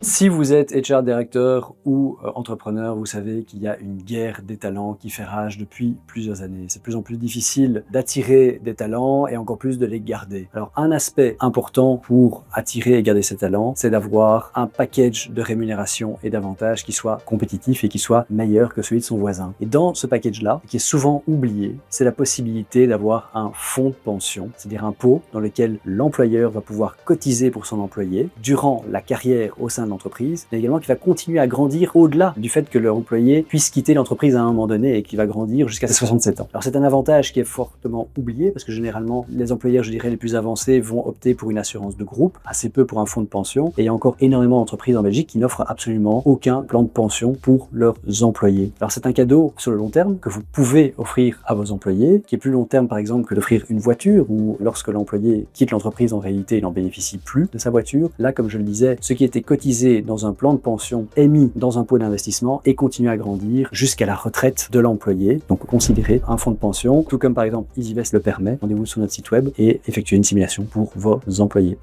Si vous êtes HR directeur ou entrepreneur, vous savez qu'il y a une guerre des talents qui fait rage depuis plusieurs années. C'est de plus en plus difficile d'attirer des talents et encore plus de les garder. Alors un aspect important pour attirer et garder ces talents, c'est d'avoir un package de rémunération et d'avantages qui soit compétitif et qui soit meilleur que celui de son voisin. Et dans ce package-là, qui est souvent oublié, c'est la possibilité d'avoir un fonds de pension, c'est-à-dire un pot dans lequel l'employeur va pouvoir cotiser pour son employé durant la carrière au sein de l'entreprise, mais également qui va continuer à grandir au-delà du fait que l'employé puisse quitter l'entreprise à un moment donné et qui va grandir jusqu'à ses 67 ans. Alors c'est un avantage qui est fortement oublié parce que généralement les employeurs, je dirais, les plus avancés vont opter pour une assurance de groupe, assez peu pour un fonds de pension, et il y a encore énormément d'entreprises en Belgique qui n'offrent absolument aucun plan de pension pour leurs employés. Alors c'est un cadeau sur le long terme que vous pouvez offrir à vos employés, qui est plus long terme par exemple que d'offrir une voiture, ou lorsque l'employé quitte l'entreprise, en réalité il n'en bénéficie plus de sa voiture. Là, comme je le disais, ce qui était cotisé dans un plan de pension est mis dans un pot d'investissement et continue à grandir jusqu'à la retraite de l'employé. Donc considérez un fonds de pension, tout comme par exemple EasyVest le permet. Rendez-vous sur notre site web et effectuez une simulation pour vos employés.